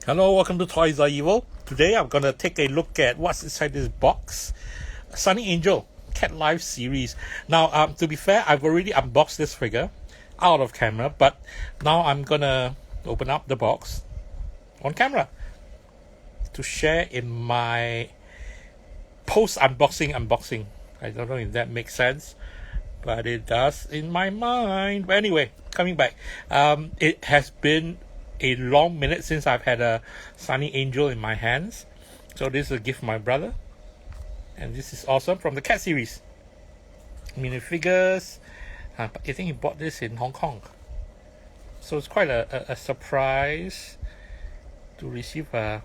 Hello, welcome to Toys Are Evil. Today I'm gonna take a look at what's inside this box. Sunny Angel Cat Life series. Now, to be fair, I've already unboxed this figure out of camera, but now I'm gonna open up the box on camera to share in my post-unboxing. I don't know if that makes sense, but it does in my mind. But anyway, coming back, it has been a long minute since I've had a Sunny Angel in my hands. So this is a gift from my brother, and this is awesome, from the cat series. Minifigures. I think he bought this in Hong Kong, so it's quite a surprise to receive a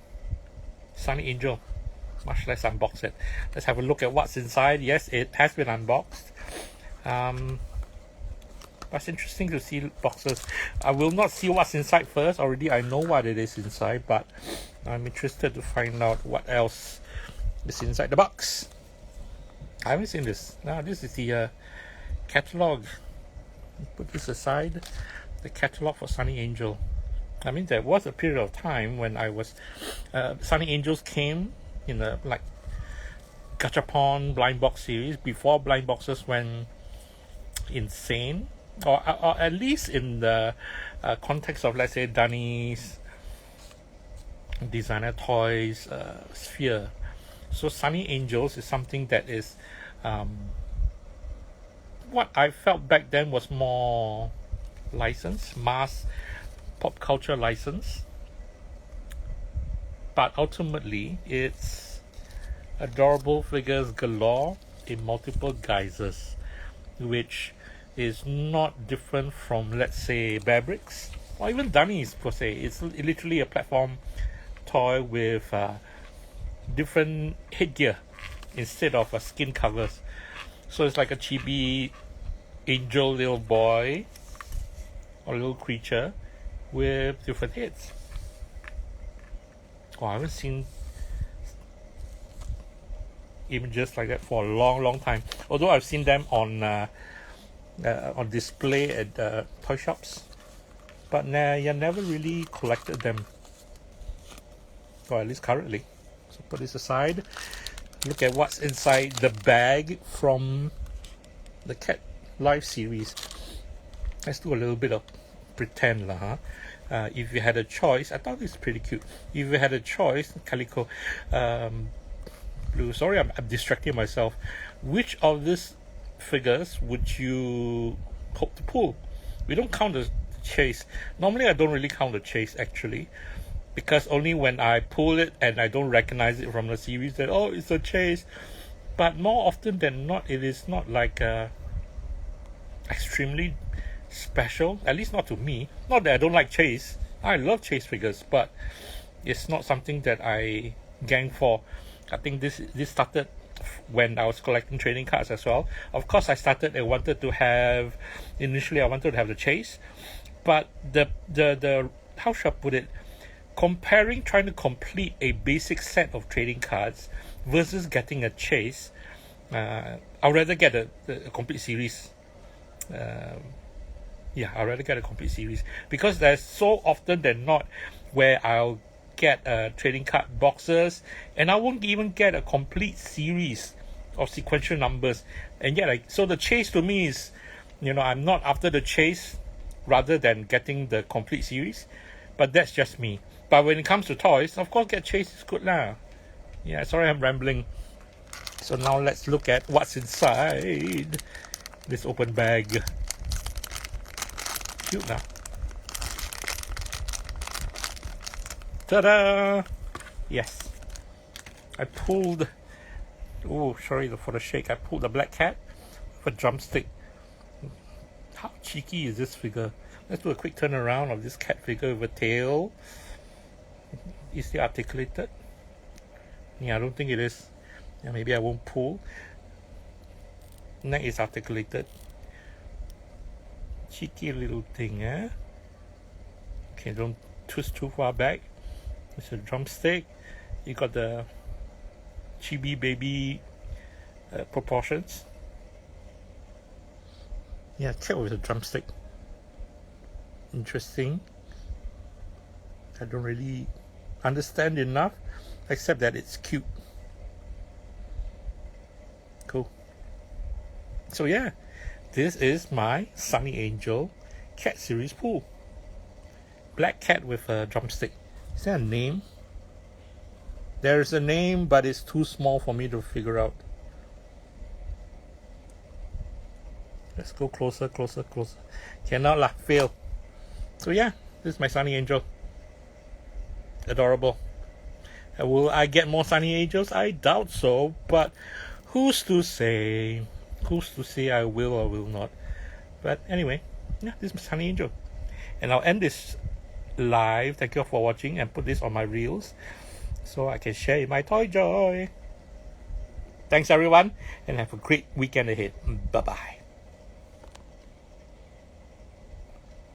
Sunny Angel, much less unbox it. Let's have a look at what's inside. Yes, it has been unboxed. That's interesting to see boxes. I will not see what's inside first. Already I know what it is inside, but I'm interested to find out what else is inside the box. I haven't seen this. Now this is the catalog. Put this aside. The catalog for Sunny Angel. I mean, there was a period of time when I was Sunny Angels came in the like Gachapon blind box series before blind boxes went insane. Or at least in the context of, let's say, Dunny's designer toys sphere. So Sunny Angels is something that is what I felt back then was more licensed, mass pop culture license. But ultimately, it's adorable figures galore in multiple guises, which is not different from, let's say, Bear Bricks or even Dunny's per se. It's literally a platform toy with different headgear instead of skin covers. So it's like a chibi angel little boy or little creature with different heads. Oh, I haven't seen images like that for a long time, although I've seen them on display at toy shops, but you never really collected them, or at least currently. So put this aside. Look at what's inside the bag from the Cat Life series. Let's do a little bit of pretend lah, huh? If you had a choice, I thought this is pretty cute. If you had a choice, calico, blue. Sorry, I'm distracting myself. Which of these figures would you hope to pull? We don't count the chase. Normally I don't really count the chase, actually, because only when I pull it and I don't recognize it from the series that, oh, it's a chase. But more often than not, it is not like extremely special, at least not to me. Not that I don't like chase. I love chase figures, but it's not something that I gang for. I think this started when I was collecting trading cards as well. Of course, I wanted to have the chase, but the how should I put it? Trying to complete a basic set of trading cards versus getting a chase, I'd rather get a complete series. I'd rather get a complete series, because there's so often than not where I'll get trading card boxes and I won't even get a complete series of sequential numbers, and yet so the chase to me is, I'm not after the chase rather than getting the complete series. But that's just me. But when it comes to toys, of course, get chase is good lah. Yeah, sorry I'm rambling. So now let's look at what's inside this open bag. Cute now. Ta-da! Yes, I pulled. Oh, sorry for the shake. I pulled a black cat with a drumstick. How cheeky is this figure? Let's do a quick turn around of this cat figure with a tail. Is it articulated? Yeah, I don't think it is. Yeah, maybe I won't pull. Neck is articulated. Cheeky little thing, eh? Okay, don't twist too far back. It's a drumstick. You got the chibi baby proportions. Yeah, cat with a drumstick. Interesting. I don't really understand enough, except that it's cute. Cool. So yeah, this is my Sunny Angel cat series pool. Black cat with a drumstick. Is there a name? There's a name, but it's too small for me to figure out. Let's go closer, closer, closer. Cannot lah, fail. So yeah, this is my Sunny Angel. Adorable. Will I get more Sunny Angels? I doubt so, but who's to say? Who's to say I will or will not? But anyway, yeah, this is my Sunny Angel. And I'll end this live. Thank you all for watching, and put this on my reels so I can share my toy joy. Thanks everyone, and have a great weekend ahead. Bye bye.